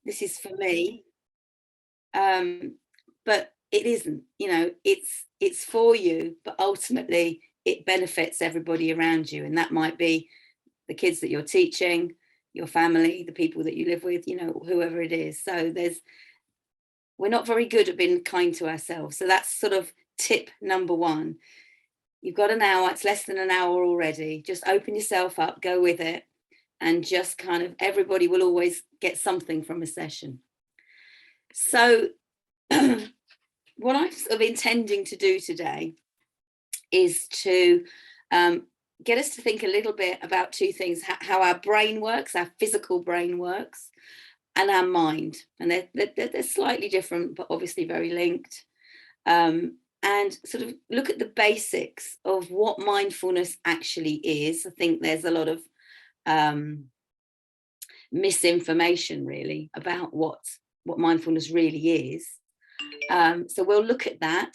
this is for me. But it isn't, it's for you, but ultimately it benefits everybody around you. And that might be the kids that you're teaching, your family, the people that you live with, whoever it is. So we're not very good at being kind to ourselves. So that's sort of tip number one. You've got an hour, it's less than an hour already. Just open yourself up, go with it, and just kind of, everybody will always get something from a session. So what I'm sort of intending to do today is to get us to think a little bit about two things: how our brain works, our physical brain works, and our mind. And they're slightly different, but obviously very linked. And sort of look at the basics of what mindfulness actually is. I think there's a lot of misinformation really about what mindfulness really is. So we'll look at that,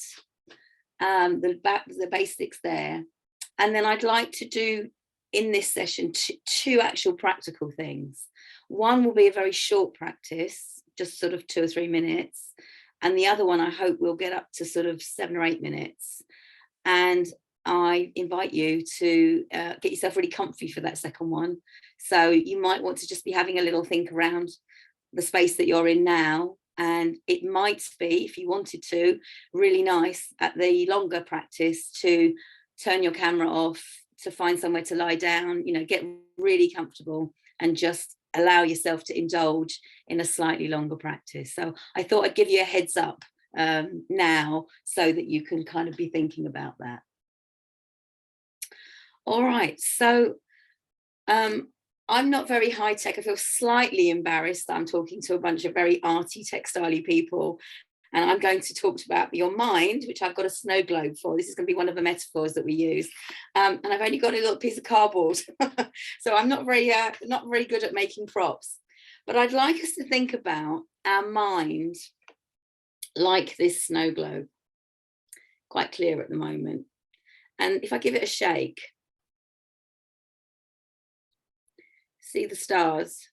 the basics there. And then I'd like to do in this session two actual practical things. One will be a very short practice, just sort of 2 or 3 minutes. And the other one, I hope we'll get up to sort of 7 or 8 minutes. And I invite you to get yourself really comfy for that second one. So you might want to just be having a little think around the space that you're in now. And it might be, if you wanted to, really nice at the longer practice to turn your camera off, to find somewhere to lie down, get really comfortable and just allow yourself to indulge in a slightly longer practice. So I thought I'd give you a heads up now so that you can kind of be thinking about that. All right, so I'm not very high tech. I feel slightly embarrassed that I'm talking to a bunch of very arty, textile-y people. And I'm going to talk about your mind, which I've got a snow globe for. This is going to be one of the metaphors that we use. And I've only got a little piece of cardboard. So I'm not very good at making props. But I'd like us to think about our mind like this snow globe. Quite clear at the moment. And if I give it a shake, see the stars.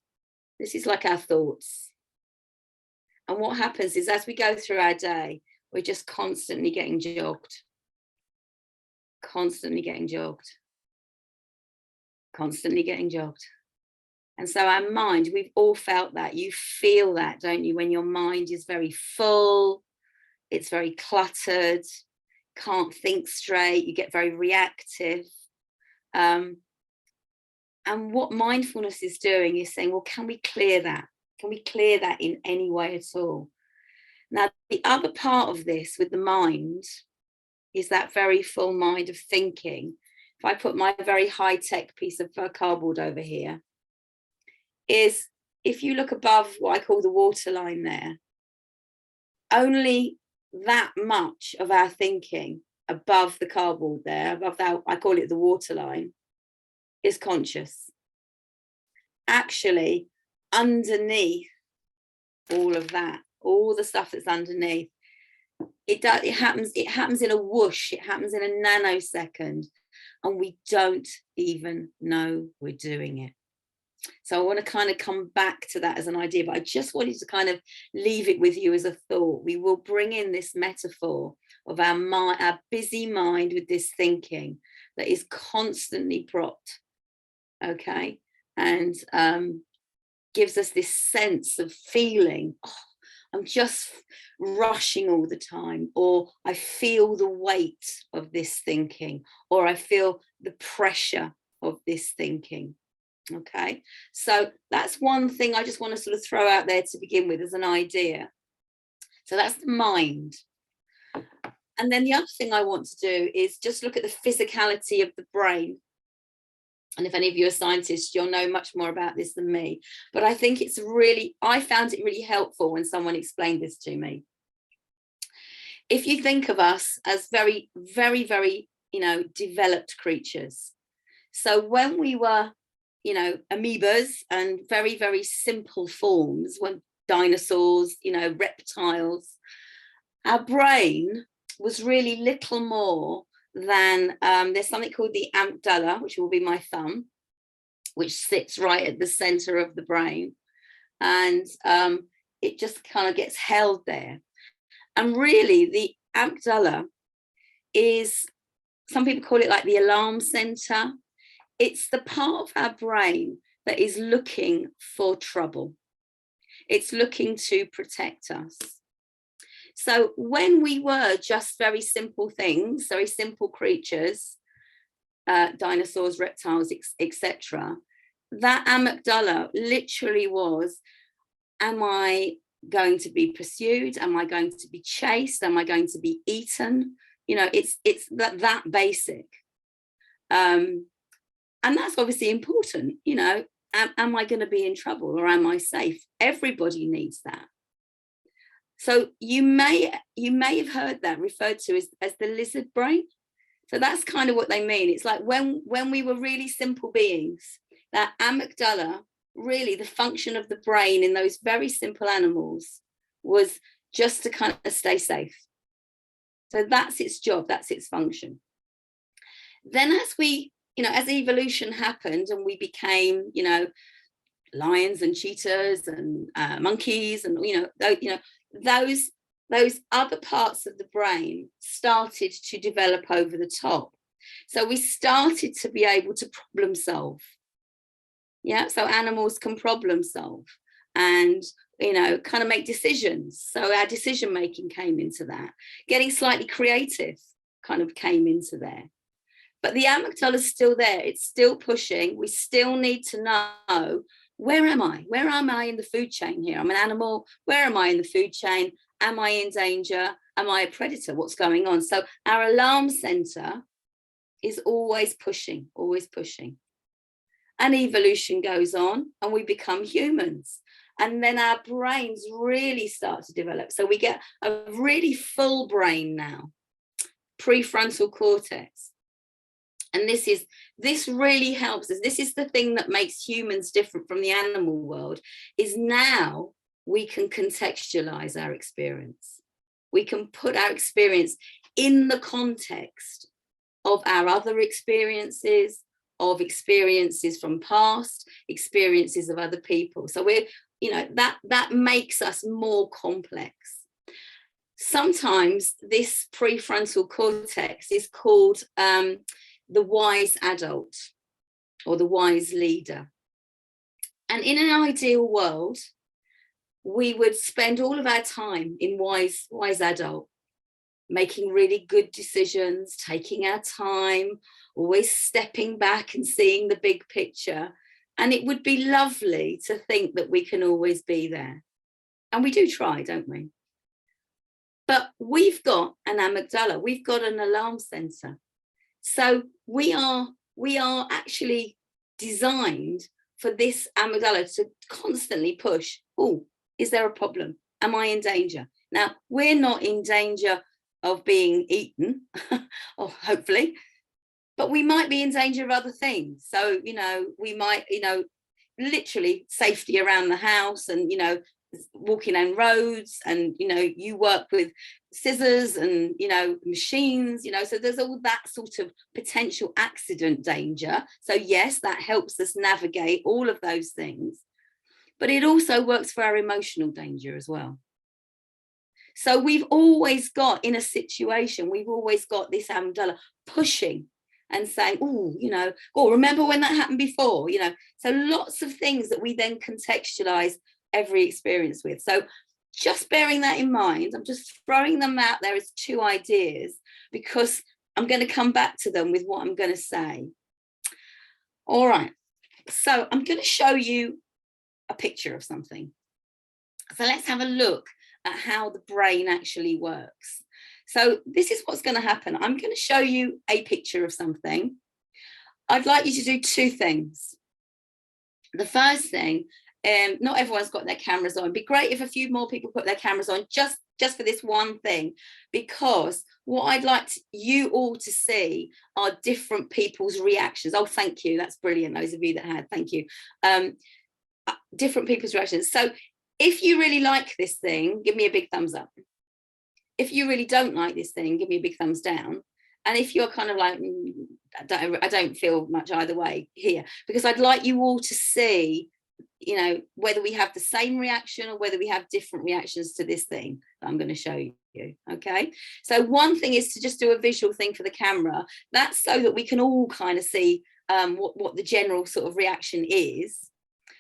This is like our thoughts. And what happens is, as we go through our day, we're just constantly getting jogged. Constantly getting jogged. Constantly getting jogged. And so our mind, we've all felt that. You feel that, don't you? When your mind is very full, it's very cluttered, can't think straight, you get very reactive. And what mindfulness is doing is saying, well, can we clear that? Can we clear that in any way at all? Now, the other part of this with the mind is that very full mind of thinking. If I put my very high-tech piece of cardboard over here, is if you look above what I call the waterline there, only that much of our thinking above the cardboard there, above that, I call it the waterline, is conscious. Actually, underneath all of that, all the stuff that's underneath, it happens in a whoosh, it happens in a nanosecond, and we don't even know we're doing it. So I want to kind of come back to that as an idea, but I just wanted to kind of leave it with you as a thought. We will bring in this metaphor of our busy mind with this thinking that is constantly propped, okay, and gives us this sense of feeling, oh, I'm just rushing all the time, or I feel the weight of this thinking, or I feel the pressure of this thinking. Okay, so that's one thing I just want to sort of throw out there to begin with as an idea. So that's the mind. And then the other thing I want to do is just look at the physicality of the brain. And if any of you are scientists, you'll know much more about this than me. But I think I found it really helpful when someone explained this to me. If you think of us as very, very, very, developed creatures. So when we were, amoebas and very, very simple forms, when dinosaurs, reptiles, our brain was really little more than, there's something called the amygdala, which will be my thumb, which sits right at the center of the brain. and it just kind of gets held there. And really, the amygdala is, some people call it like the alarm center. It's the part of our brain that is looking for trouble. It's looking to protect us. So when we were just very simple things, very simple creatures, dinosaurs, reptiles, etc., that amygdala literally was, am I going to be pursued? Am I going to be chased? Am I going to be eaten? You know, it's that basic. And that's obviously important, you know, am I going to be in trouble or am I safe? Everybody needs that. So you may have heard that referred to as the lizard brain. So that's kind of what they mean. It's like when we were really simple beings, that amygdala, really the function of the brain in those very simple animals was just to kind of stay safe. So that's its job, that's its function. Then as we, you know, as evolution happened and we became, you know, lions and cheetahs and monkeys, and those other parts of the brain started to develop over the top. So we started to be able to problem solve. Yeah, so animals can problem solve and, you know, kind of make decisions. So our decision making came into that. Getting slightly creative kind of came into there. But the amygdala is still there. It's still pushing. We still need to know, where am I? Where am I in the food chain here? I'm an animal. Where am I in the food chain? Am I in danger? Am I a predator? What's going on? So our alarm center is always pushing, always pushing. And evolution goes on and we become humans. And then our brains really start to develop. So we get a really full brain now, prefrontal cortex. And this really helps us. This is the thing that makes humans different from the animal world, is now we can contextualize our experience. We can put our experience in the context of our other experiences, of experiences from past, experiences of other people. So we're, you know, that makes us more complex. Sometimes this prefrontal cortex is called the wise adult or the wise leader. And in an ideal world, we would spend all of our time in wise adult, making really good decisions, taking our time, always stepping back and seeing the big picture. And it would be lovely to think that we can always be there. And we do try, don't we? But we've got an amygdala, we've got an alarm center. So we are actually designed for this amygdala to constantly push, oh, is there a problem? Am I in danger? Now, we're not in danger of being eaten, or hopefully, but we might be in danger of other things. So, you know, we might, you know, literally safety around the house and, you know, walking on roads, and, you know, you work with scissors and, you know, machines, you know, so there's all that sort of potential accident danger. So yes, that helps us navigate all of those things, but it also works for our emotional danger as well. So we've always got, in a situation, we've always got this amygdala pushing and saying, oh, you know, oh, remember when that happened before, you know. So lots of things that we then contextualize every experience with. So just bearing that in mind, I'm just throwing them out there as two ideas, because I'm going to come back to them with what I'm going to say. All right, so I'm going to show you a picture of something. So let's have a look at how the brain actually works. So this is what's going to happen. I'm going to show you a picture of something. I'd like you to do two things. The first thing, not everyone's got their cameras on. It'd be great if a few more people put their cameras on just for this one thing, because what I'd like you all to see are different people's reactions. Oh, thank you. That's brilliant. Those of you that had, thank you. Different people's reactions. So if you really like this thing, give me a big thumbs up. If you really don't like this thing, give me a big thumbs down. And if you're kind of like, I don't feel much either way here, because I'd like you all to see you know, whether we have the same reaction or whether we have different reactions to this thing that I'm going to show you. Okay, so one thing is to just do a visual thing for the camera. That's so that we can all kind of see what the general sort of reaction is.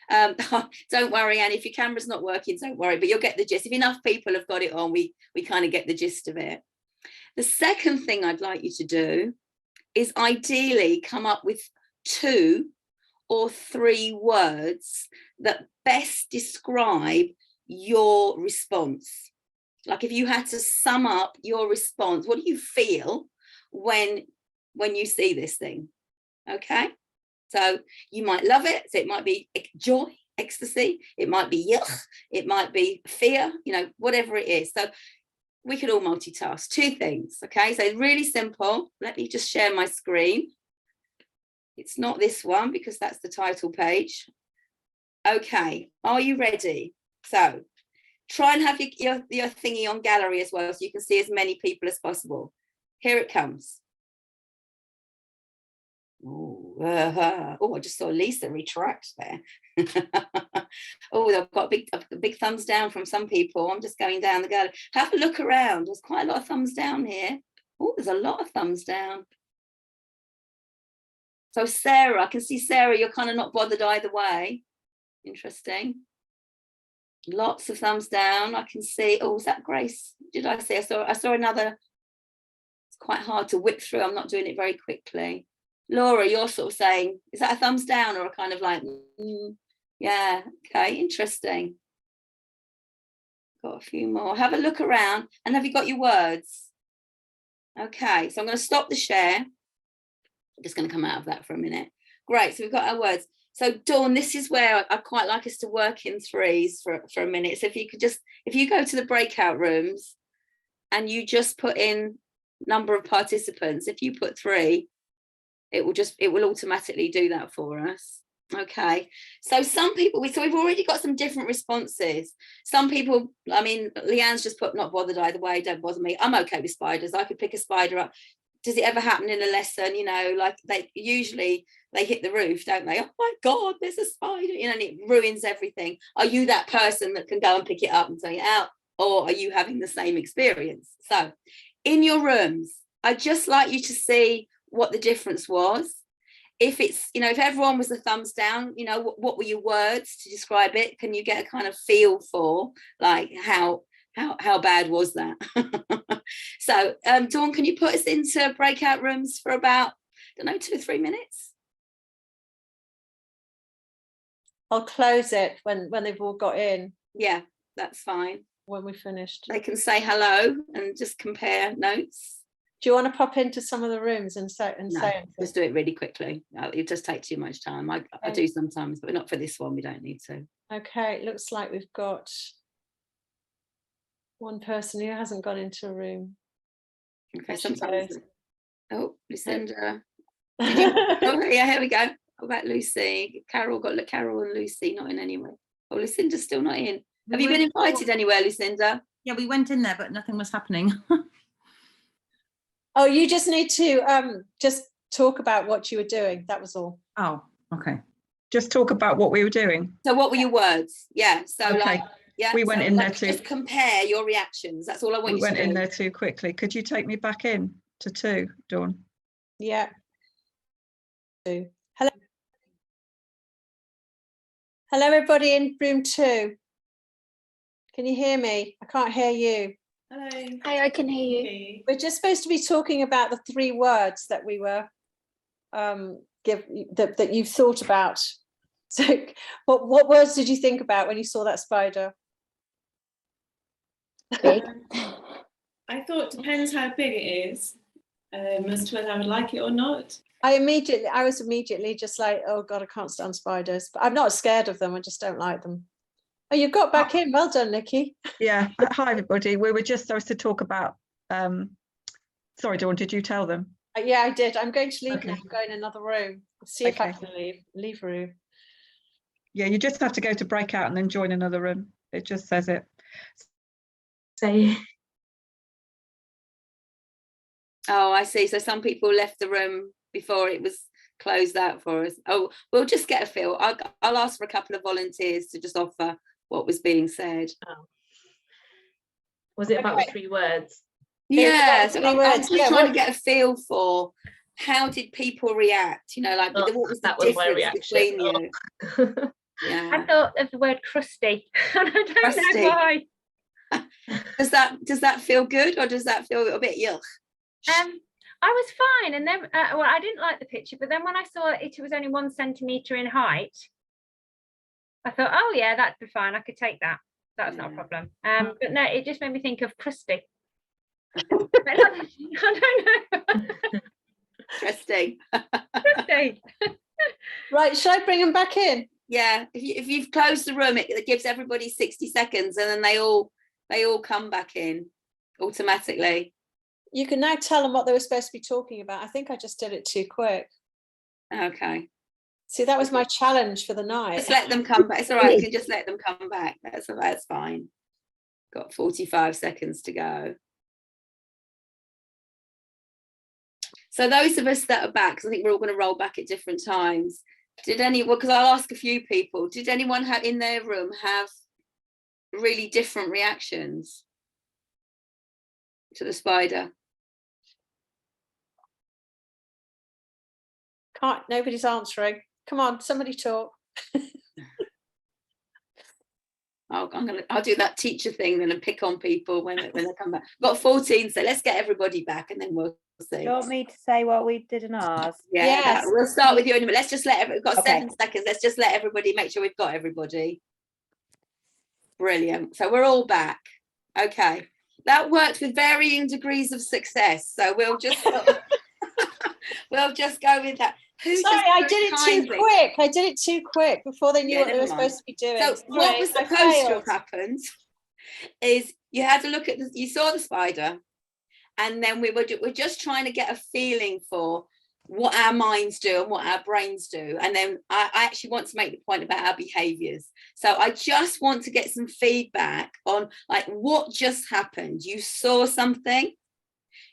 Don't worry, Annie, if your camera's not working, don't worry, but you'll get the gist. If enough people have got it on, we kind of get the gist of it. The second thing I'd like you to do is ideally come up with 2 or 3 words that best describe your response. Like if you had to sum up your response, what do you feel when you see this thing? Okay, so you might love it, so it might be joy, ecstasy, it might be yuck, it might be fear, you know, whatever it is. So we could all multitask. 2 things. Okay, so really simple. Let me just share my screen. It's not this one because that's the title page. Okay, are you ready? So try and have your thingy on gallery as well, so you can see as many people as possible. Here it comes. Oh, I just saw Lisa retract there. Oh, I've got a big thumbs down from some people. I'm just going down the gallery. Have a look around. There's quite a lot of thumbs down here. Oh, there's a lot of thumbs down. So Sarah, I can see Sarah, you're kind of not bothered either way. Interesting. Lots of thumbs down. I can see. Oh, was that Grace? Did I see? I saw another. It's quite hard to whip through. I'm not doing it very quickly. Laura, you're sort of saying, is that a thumbs down or a kind of like, yeah, okay, interesting. Got a few more. Have a look around, and have you got your words? Okay, so I'm going to stop the share. I'm just going to come out of that for a minute. Great, so we've got our words. So Dawn, this is where I quite like us to work in threes for a minute. So if you could just, if you go to the breakout rooms and you just put in number of participants, if you put 3, it will automatically do that for us. Okay, so some people, so we've already got some different responses. Some people, I mean, Leanne's just put not bothered either way, don't bother me. I'm okay with spiders. I could pick a spider up. Does it ever happen in a lesson? You know, like they usually hit the roof, don't they? Oh my God, there's a spider, you know, and it ruins everything. Are you that person that can go and pick it up and take it out? Or are you having the same experience? So in your rooms, I'd just like you to see what the difference was. If it's, you know, if everyone was a thumbs down, you know, what were your words to describe it? Can you get a kind of feel for like how bad was that? So Dawn, can you put us into breakout rooms for about, I don't know, 2 or 3 minutes? I'll close it when they've all got in. Yeah, that's fine. When we finished, they can say hello and just compare notes. Do you want to pop into some of the rooms and say just do it really quickly. It just takes too much time. I do sometimes, but not for this one. We don't need to. Okay, it looks like we've got one person who hasn't gone into a room. Okay, sometimes. Oh, Lucinda. Oh, yeah, here we go. What about Lucy? Carol and Lucy not in anywhere. Oh, Lucinda's still not in. Have you been invited anywhere, Lucinda? Yeah, we went in there, but nothing was happening. Oh, you just need to just talk about what you were doing. That was all. Oh, okay. Just talk about what we were doing. So what were your words? Yeah. So okay. like, yeah. We went in there too. Just compare your reactions. That's all I want you to do. We went in there too quickly. Could you take me back in to 2, Dawn? Yeah. 2. Hello. Hello, everybody in room 2. Can you hear me? I can't hear you. Hello. Hi, I can hear you. We're just supposed to be talking about the 3 words that we were that you've thought about. So what words did you think about when you saw that spider? Big. I thought depends how big it is, as to whether I would like it or not. I was immediately just like, oh God, I can't stand spiders. But I'm not scared of them, I just don't like them. Oh, you got back in. Well done, Nikki. Yeah. Hi, everybody. We were just supposed to talk about. Sorry, Dawn. Did you tell them? Yeah, I did. I'm going to leave now. I'm going in another room. See if I can leave room. Yeah, you just have to go to breakout and then join another room. It just says it. So. Oh, I see. So some people left the room before it was close that for us? Oh, we'll just get a feel. I'll ask for a couple of volunteers to just offer what was being said. Was it about the Okay. 3 words? Yeah, about so 3 I'm words. just Yeah, trying to what- get a feel for how did people react, you know, like Oh, what was the that was my difference reaction. between you? I Yeah. thought of the word crusty, and I don't Crusty. know why. Does that feel good, or does that feel a bit yuck? I was fine, and then well, I didn't like the picture, but then when I saw it was only 1 centimetre in height, I thought, oh yeah, that'd be fine. I could take that. That's not a Yeah. problem. But no, it just made me think of crusty. I don't know. Interesting. Crusty. Right, should I bring them back in? Yeah, if you've closed the room, it gives everybody 60 seconds, and then they all come back in automatically. You can now tell them what they were supposed to be talking about. I think I just did it too quick. Okay. See, that was my challenge for the night. Just let them come back. It's all right. You can just let them come back. That's fine. Got 45 seconds to go. So those of us that are back, 'cause I think we're all going to roll back at different times. Because I'll ask a few people, did anyone in their room have really different reactions to the spider? Nobody's answering. Come on, somebody talk. I'll do that teacher thing then and pick on people when they come back. Got 14, so let's get everybody back and then we'll see. Do you want me to say what we did in ours? Yeah, Yes. we'll start with you in a minute. Let's just we've got Okay. 7 seconds. Let's just let everybody make sure we've got everybody. Brilliant. So we're all back. Okay. That worked with varying degrees of success. So we'll just we'll just go with that. Sorry, I did it too quick. I did it too quick before they knew Yeah, what they were never mind. supposed to be doing. So what Sorry, was I supposed to failed. have happened is you had to look at you saw the spider, and then we're just trying to get a feeling for what our minds do and what our brains do. And then I actually want to make the point about our behaviors. So I just want to get some feedback on like what just happened. You saw something,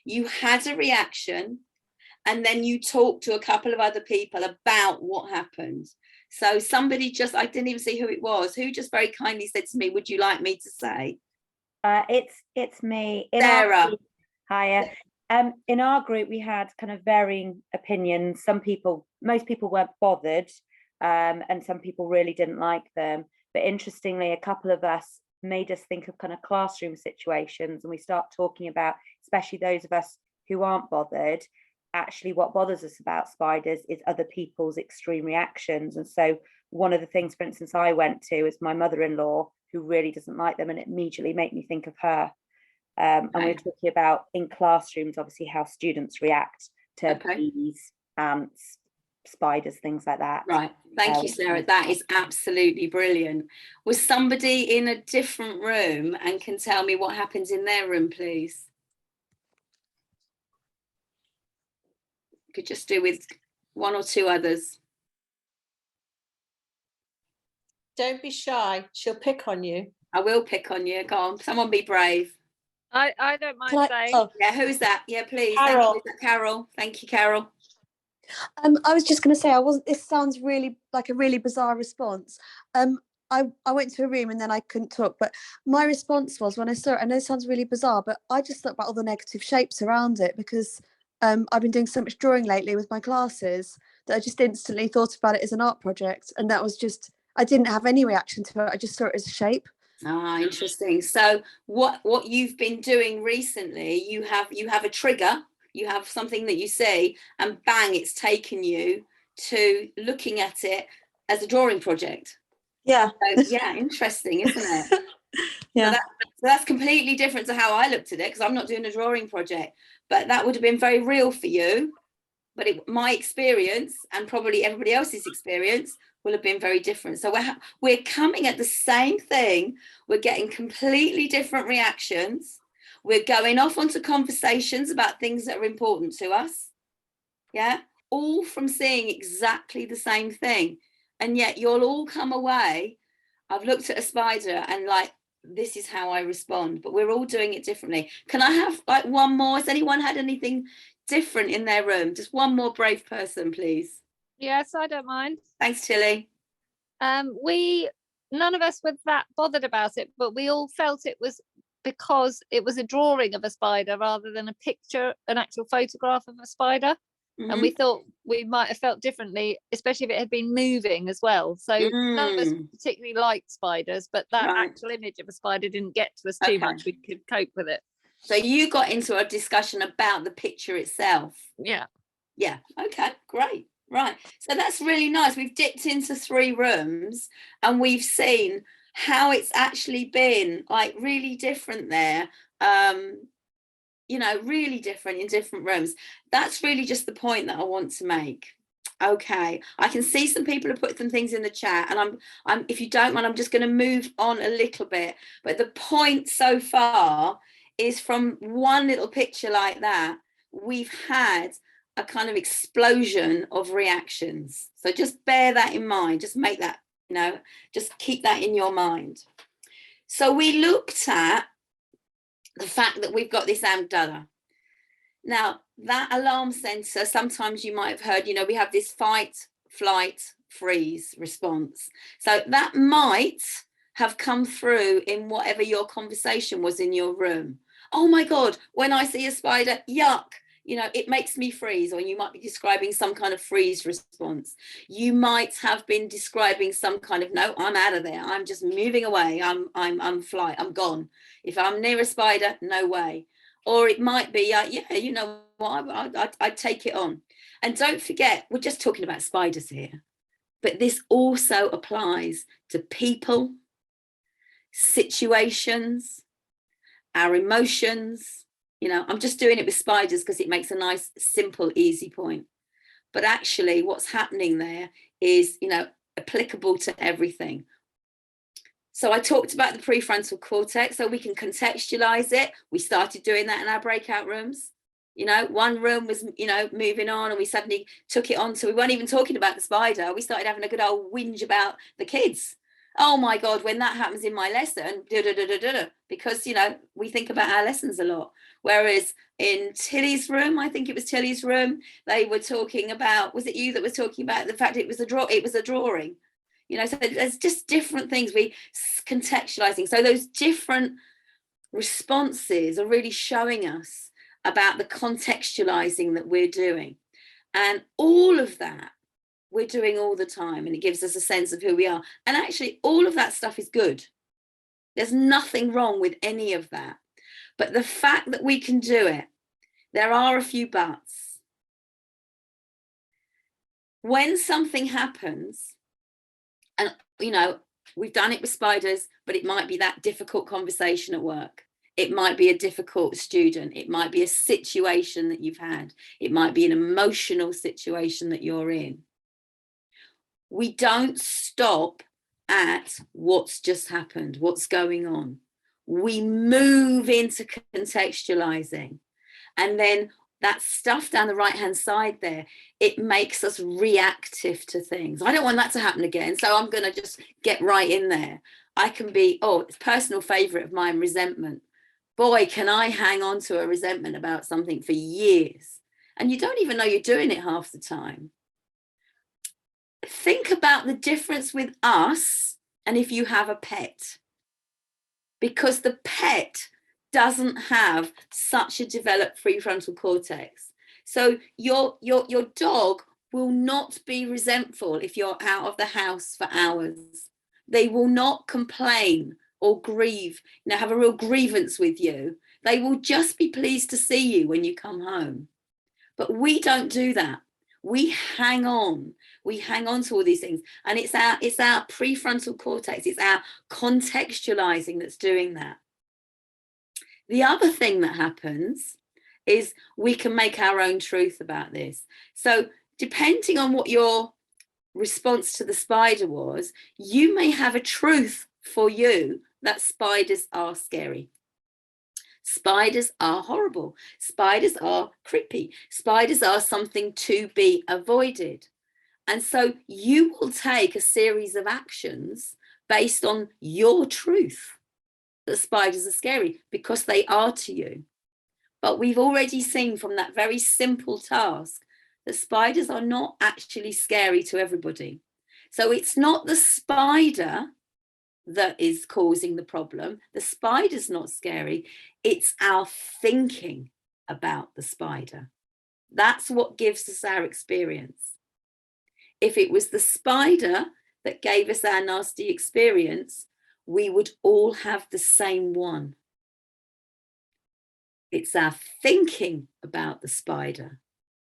you had a reaction, and then you talked to a couple of other people about what happened. So somebody I didn't even see who it was, who just very kindly said to me, would you like me to say? It's me. Sarah. Hiya. In our group, we had kind of varying opinions. Most people weren't bothered, and some people really didn't like them. But interestingly, a couple of us made us think of kind of classroom situations, and we start talking about, especially those of us who aren't bothered, actually what bothers us about spiders is other people's extreme reactions. And so one of the things, for instance, I went to is my mother-in-law, who really doesn't like them, and it immediately made me think of her. And we're talking about in classrooms, obviously, how students react to bees, ants, spiders, things like that. Right. Thank you, Sarah. That is absolutely brilliant. Was somebody in a different room and can tell me what happens in their room, please? Could just do with 1 or 2 others. Don't be shy. She'll pick on you. I will pick on you. Go on. Someone be brave. I don't mind saying. Oh, Yeah, who's that? Yeah, please. Carol. Thank you. Is that Carol? Thank you, Carol. I was just going to say, this sounds really like a really bizarre response. I went to a room and then I couldn't talk, but my response was when I saw it, I know it sounds really bizarre, but I just thought about all the negative shapes around it because I've been doing so much drawing lately with my classes that I just instantly thought about it as an art project. And that was just, I didn't have any reaction to it. I just saw it as a shape. Ah, interesting. So what you've been doing recently, you have a trigger, you have something that you see, and bang, it's taken you to looking at it as a drawing project. Yeah. So, yeah, interesting, isn't it? Yeah. So that's completely different to how I looked at it, because I'm not doing a drawing project, but that would have been very real for you. But my experience, and probably everybody else's experience, will have been very different. So we're coming at the same thing. We're getting completely different reactions. We're going off onto conversations about things that are important to us. Yeah, all from seeing exactly the same thing. And yet you'll all come away, I've looked at a spider and like, this is how I respond, but we're all doing it differently. Can I have like one more? Has anyone had anything different in their room? Just one more brave person, please. Yes, I don't mind. Thanks, Tilly. None of us were that bothered about it, but we all felt it was because it was a drawing of a spider rather than a picture, an actual photograph of a spider. And we thought we might have felt differently, especially if it had been moving as well. So none of us particularly liked spiders, but that actual image of a spider didn't get to us too much. We could cope with it. So you got into a discussion about the picture itself. Yeah. Yeah. Okay, great. Right. So that's really nice. We've dipped into 3 rooms and we've seen how it's actually been like really different there. You know, really different in different rooms. That's really just the point that I want to make. Okay, I can see some people have put some things in the chat, and I'm if you don't mind, I'm just going to move on a little bit. But the point so far is from one little picture like that, we've had a kind of explosion of reactions. So just bear that in mind. Just make that, you know, just keep that in your mind. So we looked at the fact that we've got this amygdala. Now, that alarm sensor, sometimes you might have heard, you know, we have this fight, flight, freeze response. So that might have come through in whatever your conversation was in your room. Oh my God, when I see a spider, yuck, you know, it makes me freeze. Or you might be describing some kind of freeze response. You might have been describing some kind of, no, I'm out of there. I'm just moving away. I'm flight, I'm gone. If I'm near a spider, no way. Or it might be, yeah, you know what, I'd take it on. And don't forget, we're just talking about spiders here, but this also applies to people, situations, our emotions. You know, I'm just doing it with spiders because it makes a nice, simple, easy point. But actually what's happening there is, you know, applicable to everything. So I talked about the prefrontal cortex, so we can contextualize it. We started doing that in our breakout rooms. You know, one room was, you know, moving on, and we suddenly took it on. So we weren't even talking about the spider. We started having a good old whinge about the kids. Oh my God, when that happens in my lesson, because, you know, we think about our lessons a lot. Whereas in Tilly's room, I think it was Tilly's room, they were talking about, was it you that was talking about the fact it was a drawing? You know, so there's just different things we contextualizing. So those different responses are really showing us about the contextualizing that we're doing. And all of that we're doing all the time, and it gives us a sense of who we are. And actually, all of that stuff is good. There's nothing wrong with any of that. But the fact that we can do it, there are a few buts. When something happens, and, you know, we've done it with spiders, but it might be that difficult conversation at work. It might be a difficult student. It might be a situation that you've had. It might be an emotional situation that you're in. We don't stop at what's just happened, what's going on. We move into contextualizing. And then that stuff down the right-hand side there, it makes us reactive to things. I don't want that to happen again, so I'm going to just get right in there. I can be, it's a personal favorite of mine, resentment. Boy, can I hang on to a resentment about something for years. And you don't even know you're doing it half the time. Think about the difference with us and if you have a pet. Because the pet doesn't have such a developed prefrontal cortex. So your dog will not be resentful if you're out of the house for hours. They will not complain or grieve, have a real grievance with you. They will just be pleased to see you when you come home. But we don't do that. We hang on to all these things. And it's our prefrontal cortex, it's our contextualizing that's doing that. The other thing that happens is we can make our own truth about this. So depending on what your response to the spider was, you may have a truth for you that spiders are scary. Spiders are horrible. Spiders are creepy. Spiders are something to be avoided. And so you will take a series of actions based on your truth that spiders are scary, because they are to you. But we've already seen from that very simple task that spiders are not actually scary to everybody. So it's not the spider that is causing the problem. The spider's not scary. It's our thinking about the spider. That's what gives us our experience. If it was the spider that gave us our nasty experience, we would all have the same one. It's our thinking about the spider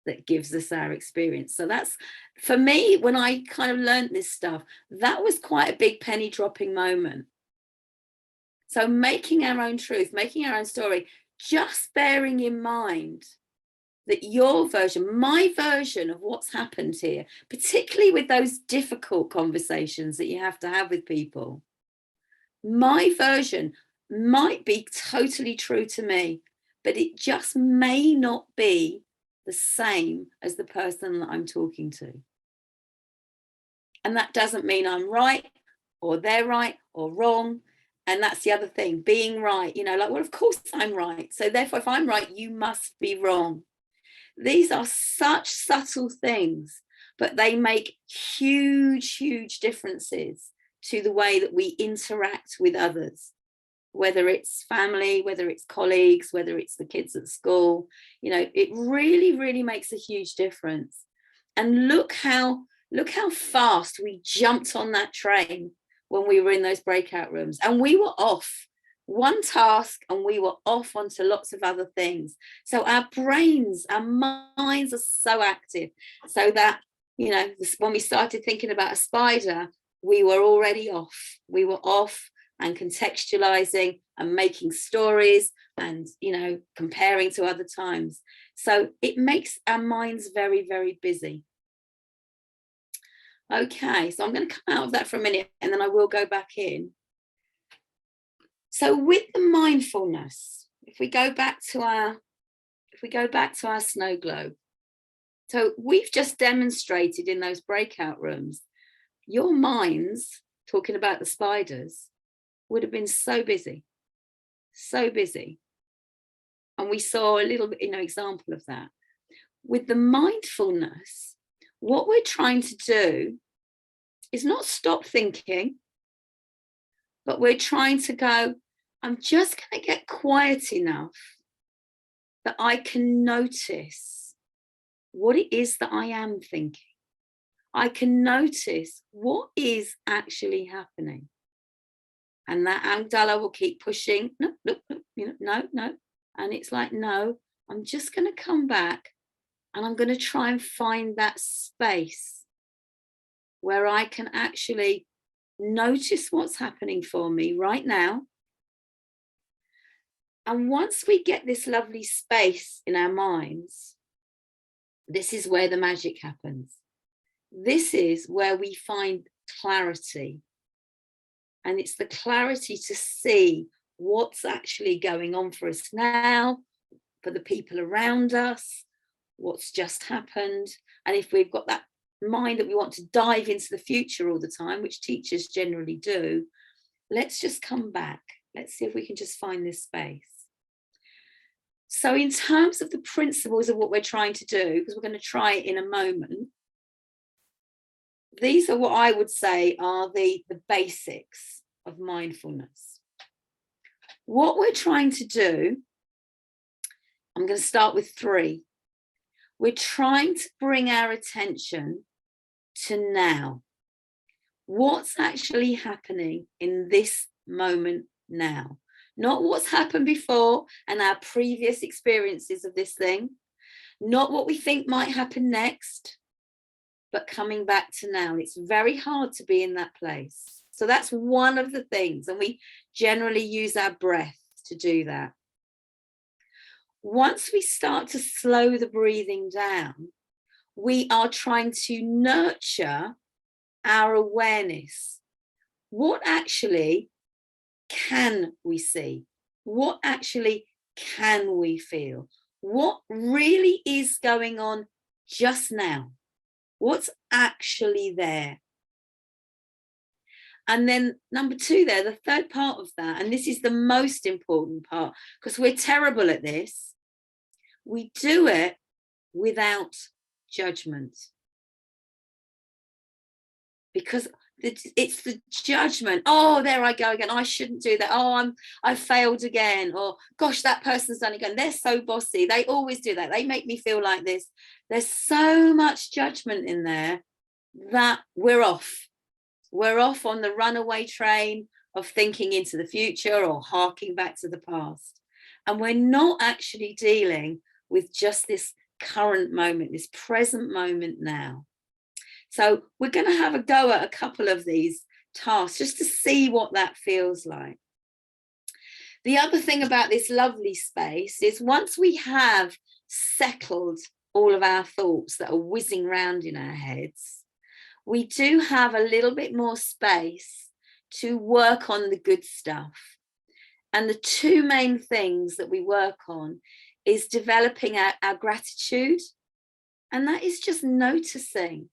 that gives us our experience. So that's, for me, when I kind of learned this stuff, that was quite a big penny dropping moment. So making our own truth, making our own story, just bearing in mind that your version, my version of what's happened here, particularly with those difficult conversations that you have to have with people, my version might be totally true to me, but it just may not be the same as the person that I'm talking to. And that doesn't mean I'm right or they're right or wrong. And that's the other thing, being right, you know, like, well, of course I'm right. So therefore, if I'm right, you must be wrong. These are such subtle things, but they make huge, huge differences to the way that we interact with others, whether it's family, whether it's colleagues, whether it's the kids at school. You know, it really, really makes a huge difference. And look how fast we jumped on that train when we were in those breakout rooms, and we were off one task and we were off onto lots of other things. So our brains, our minds are so active, so that, you know, when we started thinking about a spider, we were already off. We were off and contextualizing and making stories and, you know, comparing to other times. So it makes our minds very, very busy. Okay, so I'm going to come out of that for a minute and then I will go back in. So with the mindfulness, if we go back to our snow globe, so we've just demonstrated in those breakout rooms, your minds, talking about the spiders, would have been so busy. And we saw a little bit, you know, example of that. With the mindfulness, what we're trying to do is not stop thinking, but we're trying to go, I'm just going to get quiet enough that I can notice what it is that I am thinking. I can notice what is actually happening. And that amygdala will keep pushing, no, you know, no. And it's like, no, I'm just going to come back and I'm going to try and find that space where I can actually notice what's happening for me right now. And once we get this lovely space in our minds, this is where the magic happens. This is where we find clarity. And it's the clarity to see what's actually going on for us now, for the people around us, what's just happened. And if we've got that mind that we want to dive into the future all the time, which teachers generally do, let's just come back. Let's see if we can just find this space. So in terms of the principles of what we're trying to do, because we're going to try it in a moment, these are what I would say are the basics of mindfulness. What we're trying to do, I'm going to start with 3. We're trying to bring our attention to now. What's actually happening in this moment now? Not what's happened before and our previous experiences of this thing, not what we think might happen next, but coming back to now. It's very hard to be in that place. So that's one of the things, and we generally use our breath to do that. Once we start to slow the breathing down, we are trying to nurture our awareness. What actually can we see? What actually can we feel? What really is going on just now? What's actually there? And then number 2 there, the third part of that, and this is the most important part, because we're terrible at this. We do it without judgment. Because it's the judgment. Oh, there I go again. I shouldn't do that. Oh, I failed again. Or gosh, that person's done it again. They're so bossy. They always do that. They make me feel like this. There's so much judgment in there that we're off. We're off on the runaway train of thinking into the future or harking back to the past. And we're not actually dealing with just this current moment, this present moment now. So we're going to have a go at a couple of these tasks just to see what that feels like. The other thing about this lovely space is once we have settled all of our thoughts that are whizzing around in our heads, we do have a little bit more space to work on the good stuff. And the two main things that we work on is developing our gratitude. And that is just noticing,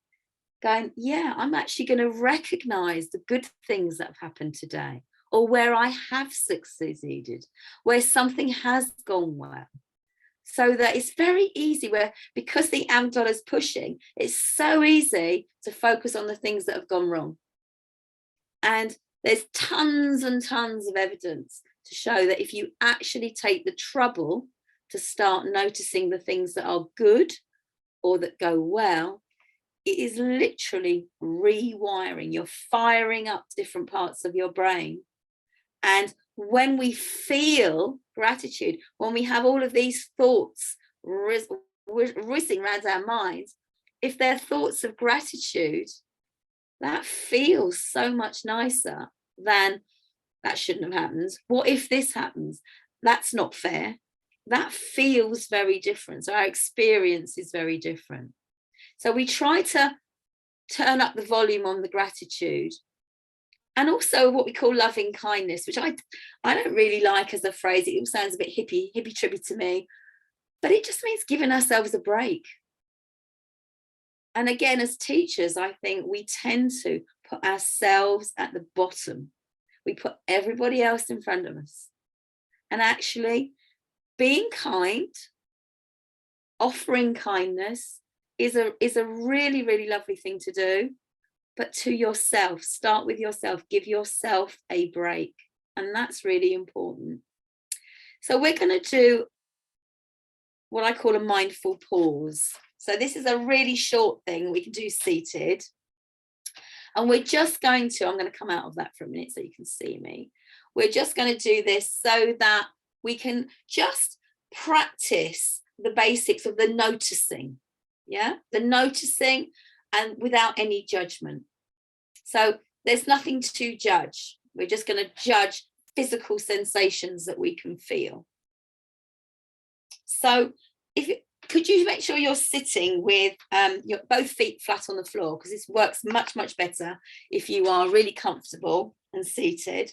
going, yeah, I'm actually going to recognize the good things that have happened today, or where I have succeeded, where something has gone well. So that it's very easy where, because the amygdala is pushing, it's so easy to focus on the things that have gone wrong. And there's tons and tons of evidence to show that if you actually take the trouble to start noticing the things that are good or that go well, it is literally rewiring. You're firing up different parts of your brain. And when we feel gratitude, when we have all of these thoughts whizzing around our minds, if they're thoughts of gratitude, that feels so much nicer than that shouldn't have happened. What if this happens? That's not fair. That feels very different. So our experience is very different. So we try to turn up the volume on the gratitude. And also what we call loving kindness, which I don't really like as a phrase. It all sounds a bit hippie trippy to me, but it just means giving ourselves a break. And again, as teachers, I think we tend to put ourselves at the bottom. We put everybody else in front of us. And actually, being kind, offering kindness is a really, really lovely thing to do. But to yourself, start with yourself, give yourself a break. And that's really important. So we're going to do what I call a mindful pause. So this is a really short thing we can do seated. And we're just going to, I'm going to come out of that for a minute so you can see me. We're just going to do this so that we can just practice the basics of the noticing. Yeah, the noticing and without any judgment. So there's nothing to judge. We're just going to judge physical sensations that we can feel. So could you make sure you're sitting with your both feet flat on the floor, because this works much, much better if you are really comfortable and seated.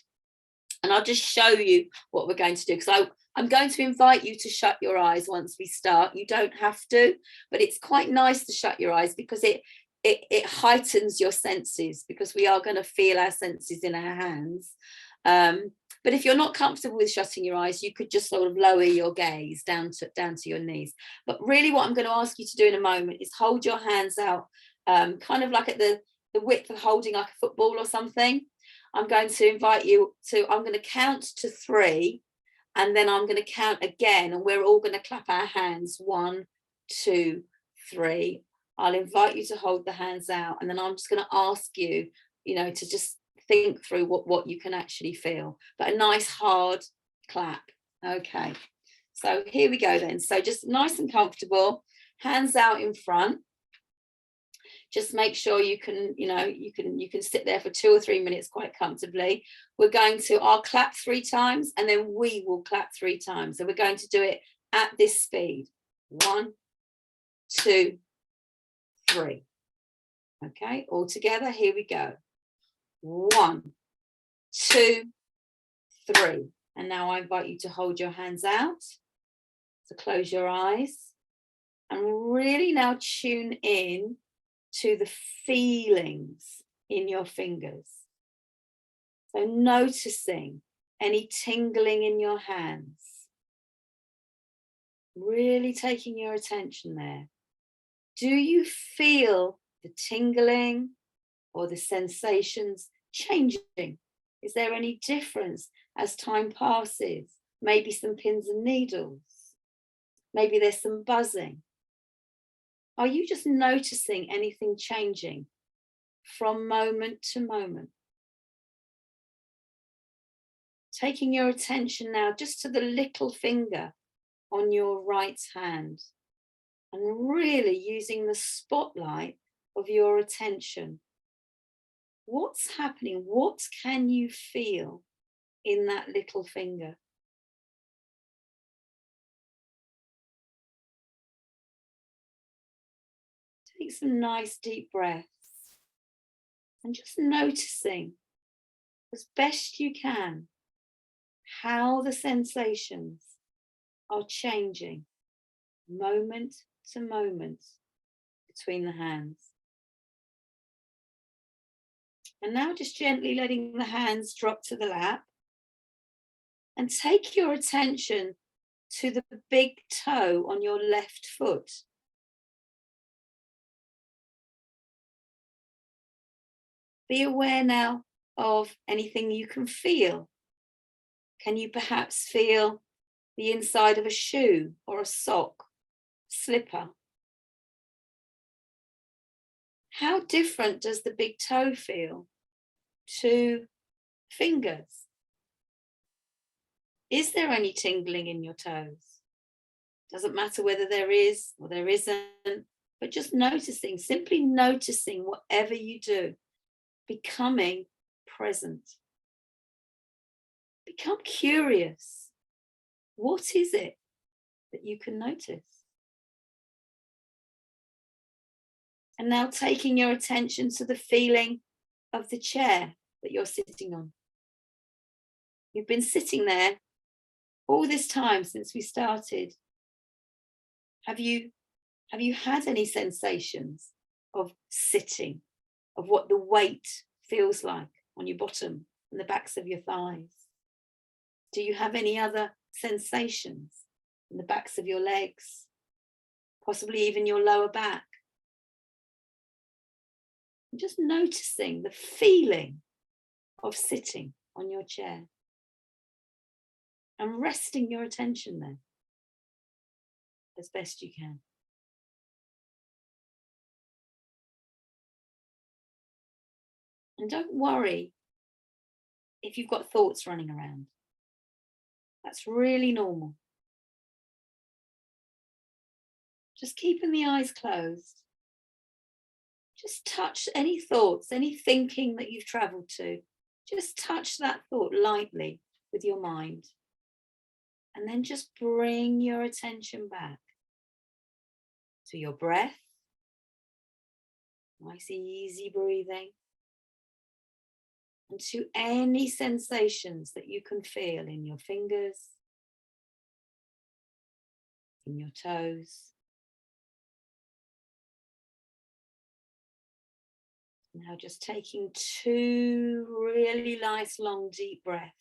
And I'll just show you what we're going to do, because I'm going to invite you to shut your eyes once we start. You don't have to, but it's quite nice to shut your eyes because it heightens your senses, because we are going to feel our senses in our hands. But if you're not comfortable with shutting your eyes, you could just sort of lower your gaze down to your knees. But really what I'm going to ask you to do in a moment is hold your hands out, kind of like at the width of holding like a football or something. I'm going to invite you to, I'm going to count to 3, and then I'm going to count again, and we're all going to clap our hands. 1, 2, 3. I'll invite you to hold the hands out, and then I'm just going to ask you, to just think through what you can actually feel, but a nice hard clap. Okay, so here we go then. So just nice and comfortable, hands out in front. Just make sure you can, you can sit there for 2 or 3 minutes quite comfortably. I'll clap 3 times, and then we will clap 3 times. So we're going to do it at this speed. 1, 2, 3. Okay, all together, here we go. 1, 2, 3. And now I invite you to hold your hands out, to close your eyes, and really now tune in to the feelings in your fingers. So noticing any tingling in your hands, really taking your attention there. Do you feel the tingling or the sensations changing? Is there any difference as time passes? Maybe some pins and needles. Maybe there's some buzzing. Are you just noticing anything changing from moment to moment? Taking your attention now just to the little finger on your right hand and really using the spotlight of your attention. What's happening? What can you feel in that little finger? Take some nice deep breaths and just noticing as best you can how the sensations are changing moment to moment between the hands. And now just gently letting the hands drop to the lap and take your attention to the big toe on your left foot. Be aware now of anything you can feel. Can you perhaps feel the inside of a shoe or a sock, slipper? How different does the big toe feel to fingers? Is there any tingling in your toes? Doesn't matter whether there is or there isn't, but just noticing, simply noticing whatever you do, becoming present. Become curious. What is it that you can notice? And now taking your attention to the feeling of the chair that you're sitting on. You've been sitting there all this time since we started. Have you had any sensations of sitting, of what the weight feels like on your bottom and the backs of your thighs? Do you have any other sensations in the backs of your legs, possibly even your lower back? Just noticing the feeling of sitting on your chair and resting your attention there as best you can. And don't worry if you've got thoughts running around. That's really normal. Just keeping the eyes closed. Just touch any thoughts, any thinking that you've traveled to. Just touch that thought lightly with your mind. And then just bring your attention back to your breath. Nice, easy breathing. And to any sensations that you can feel in your fingers, in your toes. Now just taking 2 really nice long deep breaths.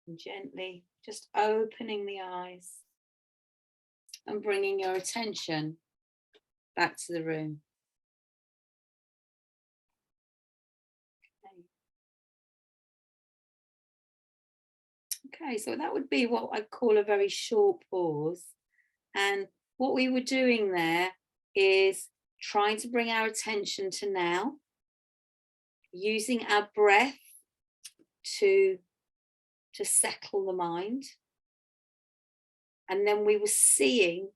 And gently just opening the eyes and bringing your attention back to the room. Okay, so that would be what I call a very short pause. And what we were doing there is trying to bring our attention to now, using our breath to settle the mind. And then we were seeing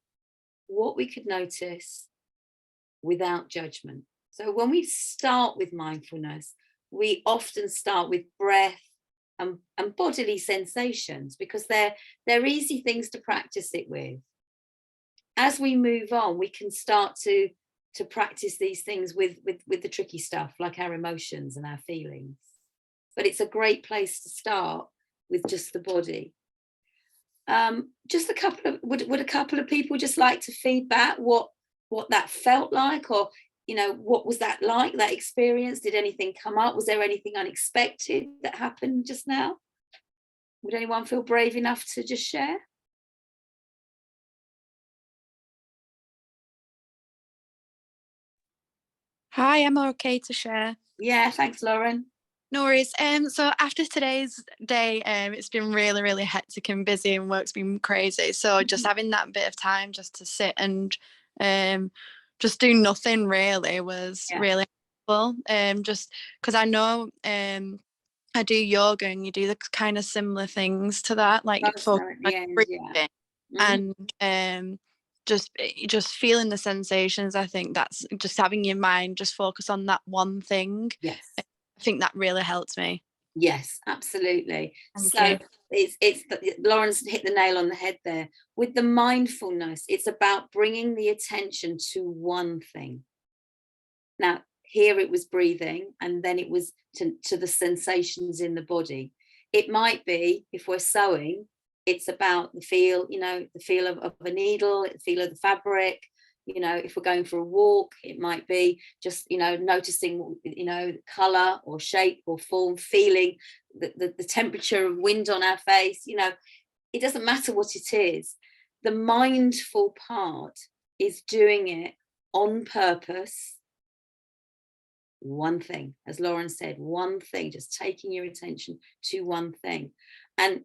what we could notice without judgment. So when we start with mindfulness, we often start with breath and bodily sensations because they're easy things to practice it with. As we move on, we can start to practice these things with the tricky stuff like our emotions and our feelings. But it's a great place to start with just the body. Just a couple of would a couple of people just like to feedback what what that felt like, or what was that like, that experience? Did anything come up? Was there anything unexpected that happened just now? Would anyone feel brave enough to just share? Hi, am I okay to share? Yeah, thanks, Lauren. No worries. So after today's day, it's been really, really hectic and busy, and work's been crazy. So just having that bit of time just to sit and just do nothing really was really helpful. Just because I know I do yoga, and you do the kind of similar things to that, like focus on breathing and just feeling the sensations. I think that's just having your mind just focus on that one thing. Yes. I think that really helped me. Yes, absolutely. Thank you. It's Lauren's hit the nail on the head there. With the mindfulness, it's about bringing the attention to one thing. Now, here it was breathing, and then it was to the sensations in the body. It might be, if we're sewing, it's about the feel, the feel of a needle, the feel of the fabric. If we're going for a walk, it might be just, noticing, color or shape or form, feeling the temperature of wind on our face. It doesn't matter what it is. The mindful part is doing it on purpose. One thing, as Lauren said, one thing, just taking your attention to one thing. And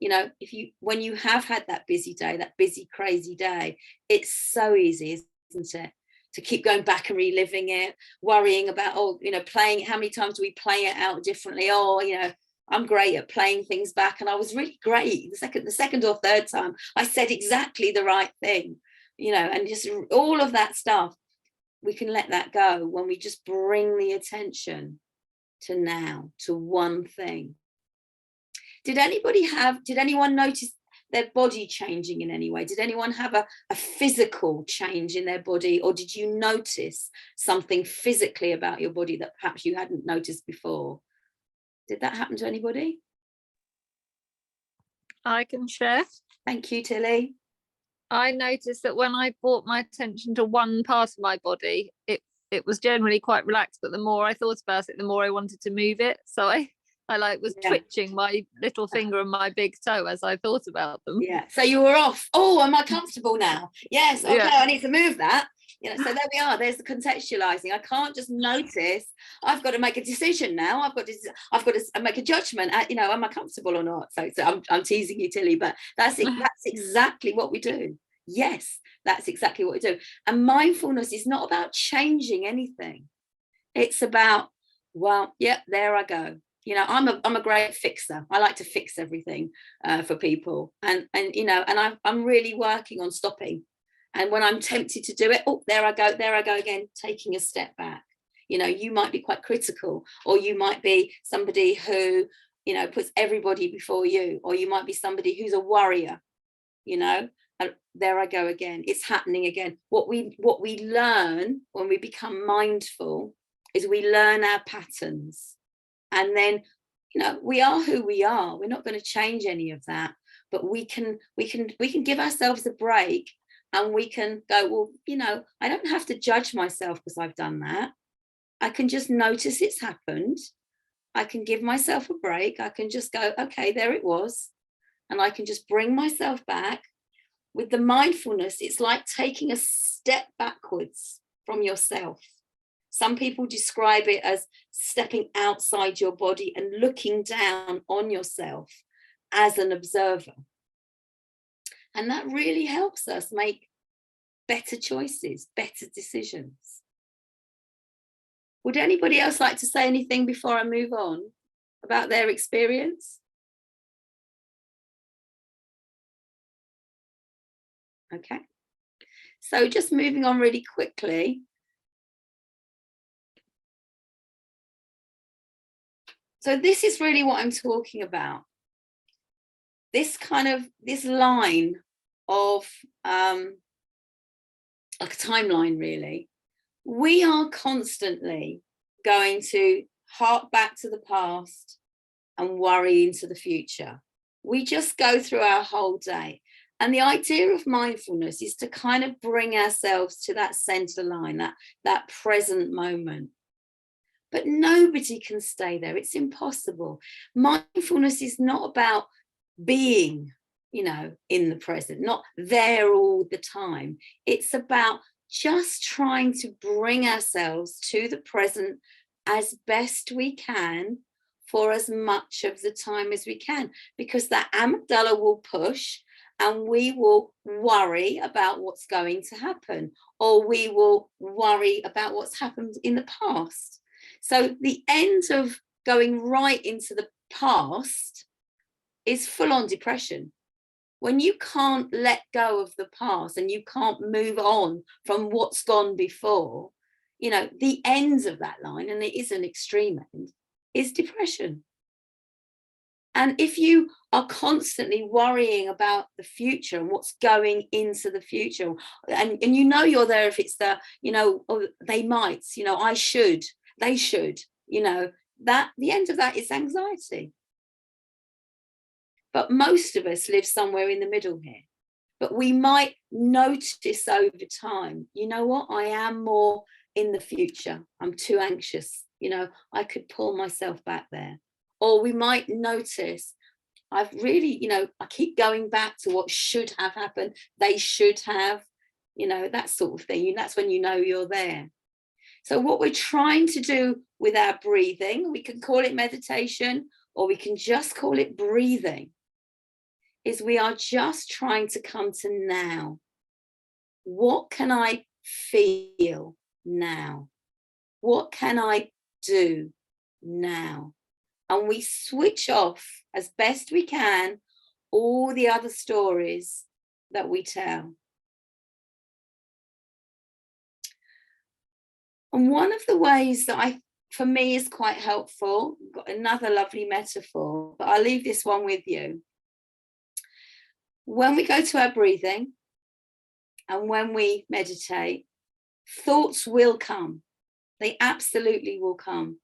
when you have had that busy day, that busy, crazy day, it's so easy, isn't it, to keep going back and reliving it, worrying about, playing, how many times do we play it out differently? I'm great at playing things back, and I was really great the second or third time I said exactly the right thing, and just all of that stuff. We can let that go when we just bring the attention to now, to one thing. Did anyone notice their body changing in any way? Did anyone have a physical change in their body, or did you notice something physically about your body that perhaps you hadn't noticed before? Did that happen to anybody? I can share. Thank you, Tilly. I noticed that when I brought my attention to one part of my body, it was generally quite relaxed, but the more I thought about it, the more I wanted to move it. So I was twitching my little finger and my big toe as I thought about them. Yeah. So you were off. Oh, am I comfortable now? Yes. Okay. Yeah. I need to move that. So there we are. There's the contextualizing. I can't just notice. I've got to make a decision now. I've got to make a judgment. Am I comfortable or not? So I'm teasing you, Tilly, but that's exactly what we do. Yes, that's exactly what we do. And mindfulness is not about changing anything. It's about, there I go. I'm a great fixer. I like to fix everything for people, and I'm really working on stopping. And when I'm tempted to do it, there I go again, taking a step back. You might be quite critical, or you might be somebody who, puts everybody before you, or you might be somebody who's a worrier, and there I go again. It's happening again. What we learn when we become mindful is we learn our patterns. And then, we are who we are. We're not going to change any of that, but we can give ourselves a break, and we can go, I don't have to judge myself because I've done that. I can just notice it's happened. I can give myself a break. I can just go, okay, there it was. And I can just bring myself back. With the mindfulness, it's like taking a step backwards from yourself. Some people describe it as stepping outside your body and looking down on yourself as an observer. And that really helps us make better choices, better decisions. Would anybody else like to say anything before I move on about their experience? Okay. So just moving on really quickly. So this is really what I'm talking about. This line of like a timeline, really. We are constantly going to hark back to the past and worry into the future. We just go through our whole day. And the idea of mindfulness is to kind of bring ourselves to that center line, that present moment. But nobody can stay there. It's impossible. Mindfulness is not about being, in the present, not there all the time. It's about just trying to bring ourselves to the present as best we can for as much of the time as we can, because that amygdala will push and we will worry about what's going to happen, or we will worry about what's happened in the past. So the end of going right into the past is full-on depression. When you can't let go of the past and you can't move on from what's gone before, the end of that line, and it is an extreme end, is depression. And if you are constantly worrying about the future and what's going into the future, and you're there if it's the, oh, they might, I should, they should, that the end of that is anxiety. But most of us live somewhere in the middle here. But we might notice over time, you know what, I am more in the future. I'm too anxious. I could pull myself back there. Or we might notice, I've really, I keep going back to what should have happened. They should have, that sort of thing. That's when you're there. So what we're trying to do with our breathing, we can call it meditation, or we can just call it breathing, is we are just trying to come to now. What can I feel now? What can I do now? And we switch off as best we can all the other stories that we tell. And one of the ways that for me is quite helpful, got another lovely metaphor, but I'll leave this one with you. When we go to our breathing and when we meditate, thoughts will come. They absolutely will come.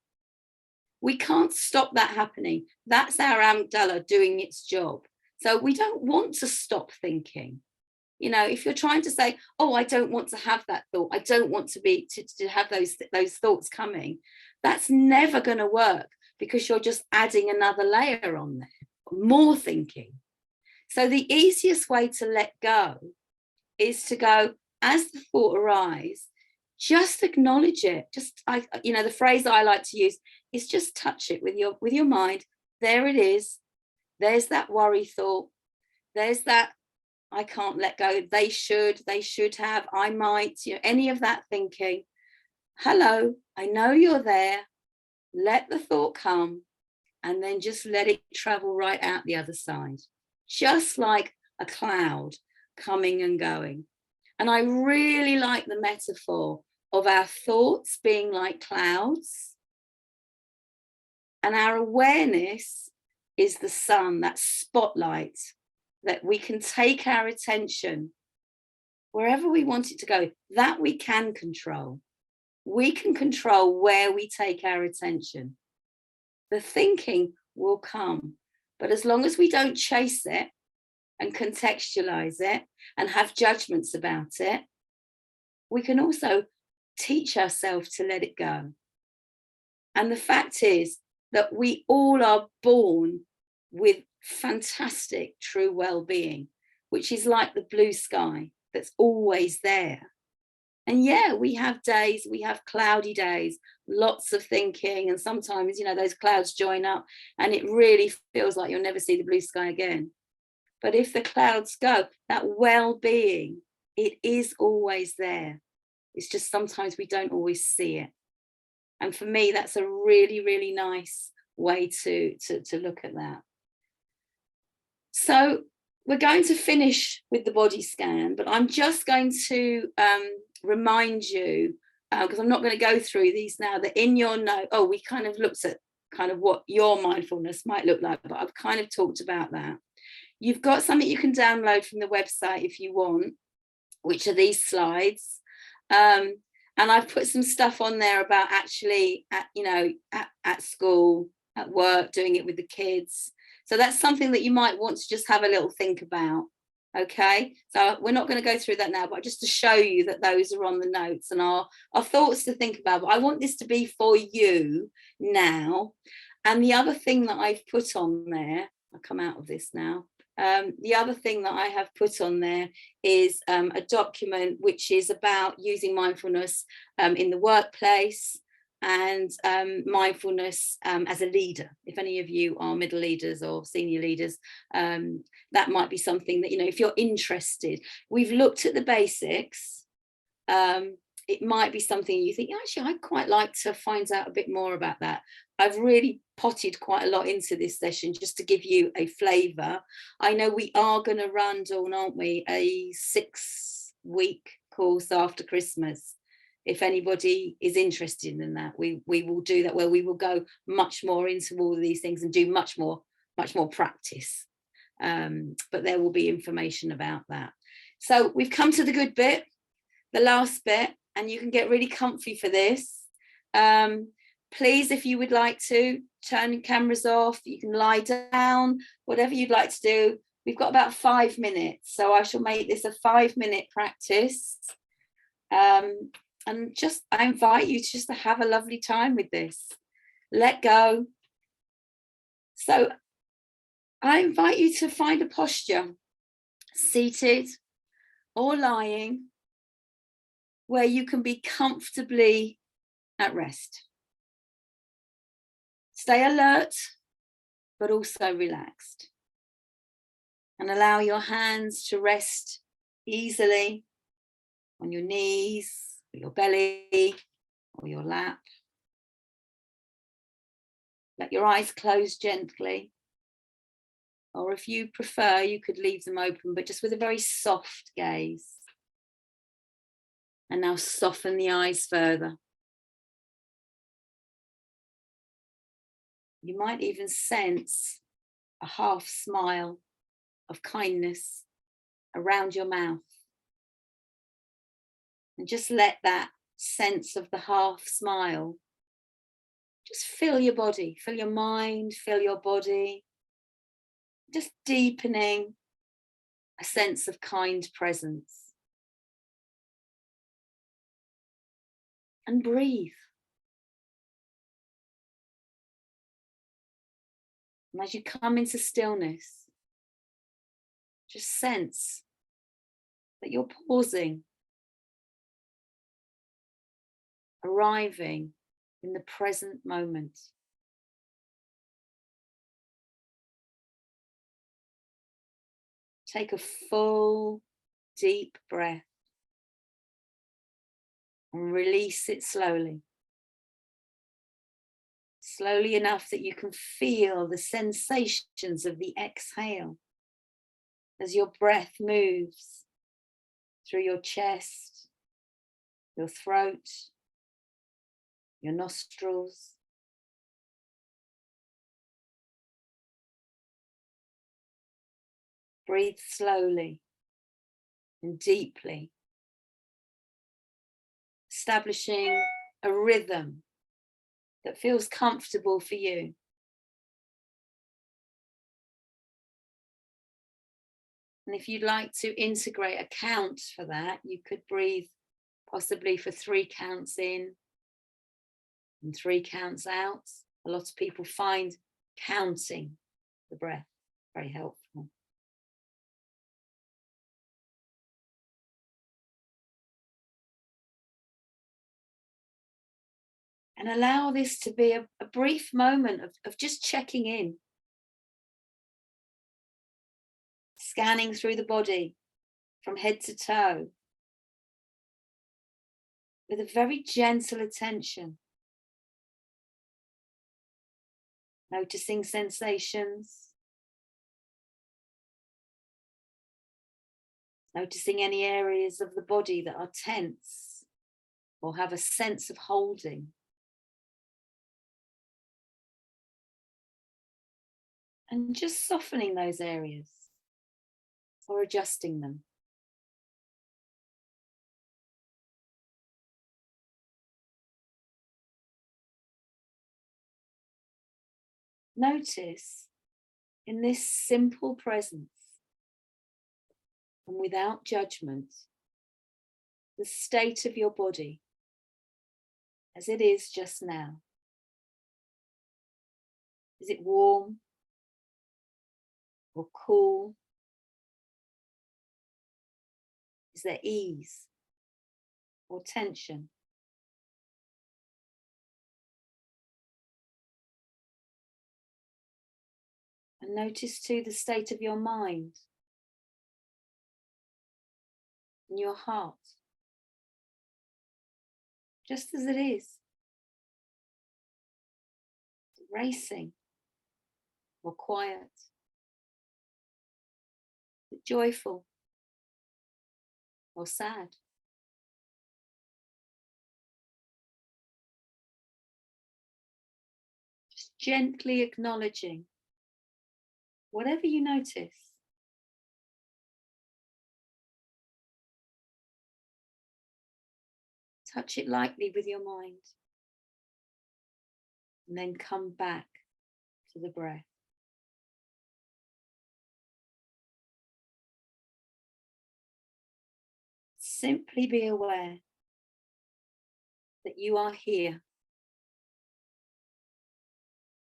We can't stop that happening. That's our amygdala doing its job. So we don't want to stop thinking. If you're trying to say, oh, I don't want to have that thought, I don't want to have those thoughts coming, that's never going to work, because you're just adding another layer on there, more thinking. So the easiest way to let go is to go, as the thought arises, just acknowledge it. The phrase I like to use is just touch it with your mind. There it is. There's that worry thought. There's that I can't let go. They should have, I might, any of that thinking. Hello, I know you're there. Let the thought come, and then just let it travel right out the other side. Just like a cloud coming and going. And I really like the metaphor of our thoughts being like clouds, and our awareness is the sun, that spotlight that we can take our attention wherever we want it to go. That we can control. We can control where we take our attention. The thinking will come, but as long as we don't chase it and contextualize it and have judgments about it, we can also teach ourselves to let it go. And the fact is that we all are born with fantastic true well-being, which is like the blue sky that's always there. And yeah, we have days, we have cloudy days, lots of thinking, and sometimes, those clouds join up and it really feels like you'll never see the blue sky again. But if the clouds go, that well-being, it is always there. It's just sometimes we don't always see it. And for me, that's a really, really nice way to look at that. So we're going to finish with the body scan, but I'm just going to remind you, because I'm not going to go through these now, that in your note, we kind of looked at kind of what your mindfulness might look like, but I've kind of talked about that. You've got something you can download from the website if you want, which are these slides. And I've put some stuff on there about actually at school, at work, doing it with the kids. So that's something that you might want to just have a little think about. Okay, so we're not going to go through that now, but just to show you that those are on the notes and our thoughts to think about. But I want this to be for you now. And the other thing that I've put on there, I'll come out of this now. The other thing that I have put on there is a document which is about using mindfulness in the workplace and mindfulness as a leader. If any of you are middle leaders or senior leaders, that might be something that, you know, if you're interested. We've looked at the basics. It might be something you think, actually, I'd quite like to find out a bit more about that. I've really potted quite a lot into this session just to give you a flavour. I know we are going to run, Dawn, aren't we, a 6-week course after Christmas. If anybody is interested in that, we will do that, where we will go much more into all of these things and do much more practice. But there will be information about that. So we've come to the good bit, the last bit, and you can get really comfy for this. Please, if you would like to, turn cameras off, you can lie down, whatever you'd like to do. We've got about 5 minutes, so I shall make this a 5-minute practice. And just, I invite you just to have a lovely time with this. Let go. So I invite you to find a posture, seated or lying, where you can be comfortably at rest. Stay alert, but also relaxed. And allow your hands to rest easily on your knees, or your belly, or your lap. Let your eyes close gently. Or if you prefer, you could leave them open, but just with a very soft gaze. And now soften the eyes further. You might even sense a half smile of kindness around your mouth. And just let that sense of the half smile just fill your body, fill your mind, fill your body. Just deepening a sense of kind presence. And breathe. And as you come into stillness, just sense that you're pausing, arriving in the present moment. Take a full, deep breath and release it slowly. Slowly enough that you can feel the sensations of the exhale as your breath moves through your chest, your throat, your nostrils. Breathe slowly and deeply, establishing a rhythm that feels comfortable for you. And if you'd like to integrate a count for that, you could breathe possibly for 3 counts in and 3 counts out. A lot of people find counting the breath very helpful. And allow this to be a brief moment of just checking in. Scanning through the body from head to toe with a very gentle attention. Noticing sensations. Noticing any areas of the body that are tense or have a sense of holding. And just softening those areas or adjusting them. Notice in this simple presence and without judgment, the state of your body as it is just now. Is it warm or cool? Is there ease or tension? And notice too the state of your mind and your heart, just as it is, racing or quiet, joyful or sad. Just gently acknowledging whatever you notice. Touch it lightly with your mind, and then come back to the breath. Simply be aware that you are here,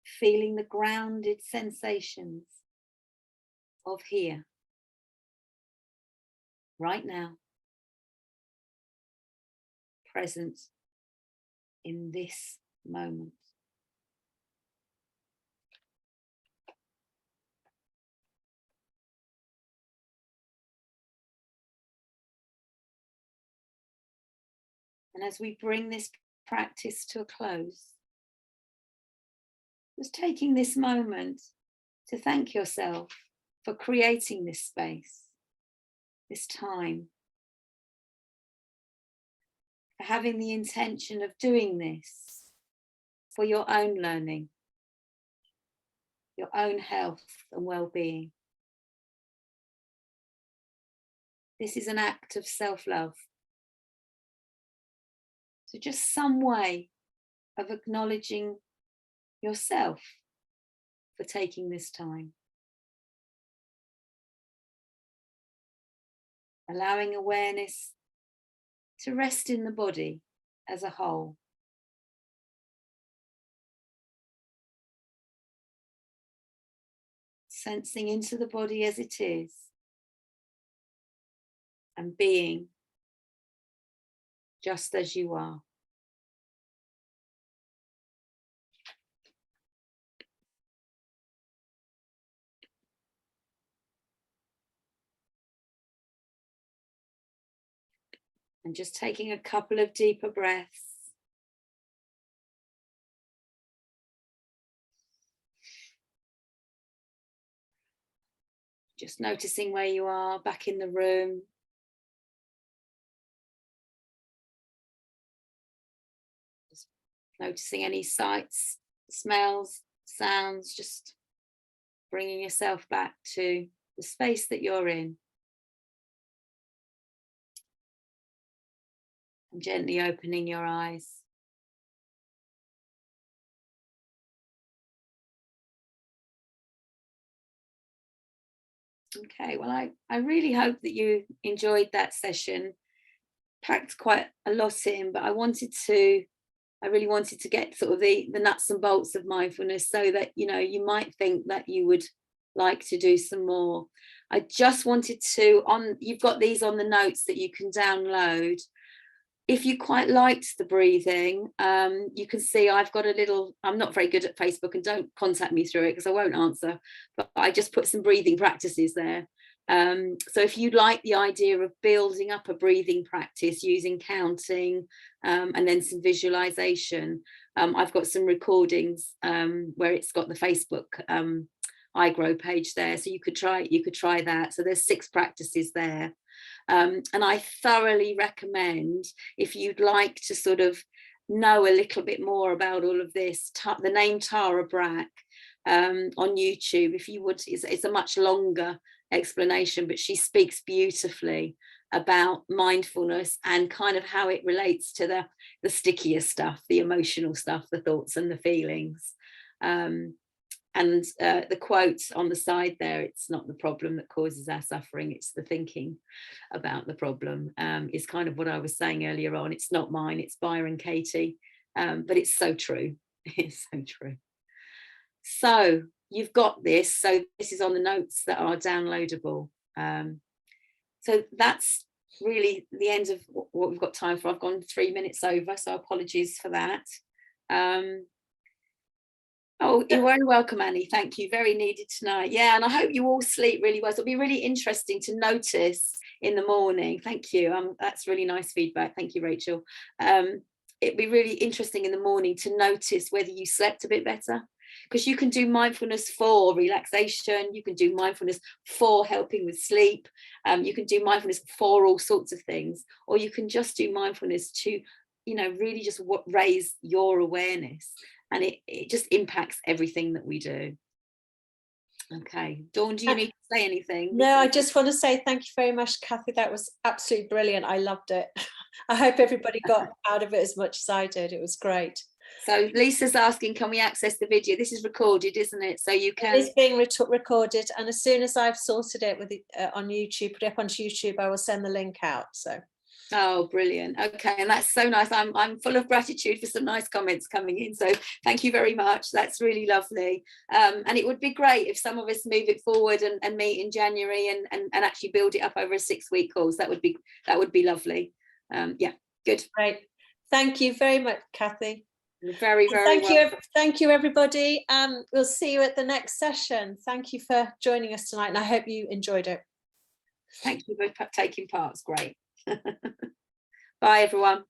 feeling the grounded sensations of here, right now, present in this moment. And as we bring this practice to a close, just taking this moment to thank yourself for creating this space, this time, for having the intention of doing this for your own learning, your own health and well-being. This is an act of self-love. So just some way of acknowledging yourself for taking this time. Allowing awareness to rest in the body as a whole. Sensing into the body as it is, and being just as you are. And just taking a couple of deeper breaths. Just noticing where you are, back in the room. Just noticing any sights, smells, sounds, just bringing yourself back to the space that you're in. And gently opening your eyes. Okay, well, I really hope that you enjoyed that session. Packed quite a lot in, but I really wanted to get sort of the nuts and bolts of mindfulness, so that, you know, you might think that you would like to do some more. I just wanted to, you've got these on the notes that you can download. If you quite liked the breathing, you can see I've got a little, I'm not very good at Facebook, and don't contact me through it because I won't answer, but I just put some breathing practices there. So if you'd like the idea of building up a breathing practice using counting and then some visualization, I've got some recordings where it's got the Facebook iGrow page there, so you could try that. So there's 6 practices there. And I thoroughly recommend, if you'd like to sort of know a little bit more about all of this, the name Tara Brach on YouTube, if you would, it's a much longer explanation, but she speaks beautifully about mindfulness and kind of how it relates to the stickier stuff, the emotional stuff, the thoughts and the feelings. And the quote on the side there, it's not the problem that causes our suffering, it's the thinking about the problem, is kind of what I was saying earlier on. It's not mine, it's Byron Katie, but it's so true. It's so true. So you've got this. So this is on the notes that are downloadable. So that's really the end of what we've got time for. I've gone 3 minutes over, so apologies for that. Oh, you're very welcome, Annie. Thank you. Very needed tonight. Yeah, and I hope you all sleep really well. So it'll be really interesting to notice in the morning. Thank you. That's really nice feedback. Thank you, Rachel. It'd be really interesting in the morning to notice whether you slept a bit better, because you can do mindfulness for relaxation. You can do mindfulness for helping with sleep. You can do mindfulness for all sorts of things, or you can just do mindfulness to, you know, really just raise your awareness. And it just impacts everything that we do. Okay, Dawn, do you need to say anything? No, I just want to say thank you very much, Kathy. That was absolutely brilliant. I loved it. I hope everybody got out of it as much as I did. It was great. So Lisa's asking, can we access the video? This is recorded, isn't it? So you can. It's being recorded, and as soon as I've sorted it with on YouTube, put it up onto YouTube, I will send the link out. So. Oh, brilliant. Okay, and that's so nice. I'm full of gratitude for some nice comments coming in, so thank you very much. That's really lovely. And it would be great if some of us move it forward and meet in January and actually build it up over a 6-week course. That would be lovely. Yeah, good. Great. Thank you very much, Kathy. You're very welcome. Thank you, everybody. We'll see you at the next session. Thank you for joining us tonight, and I hope you enjoyed it. Thank you for taking part. It's great. Bye, everyone.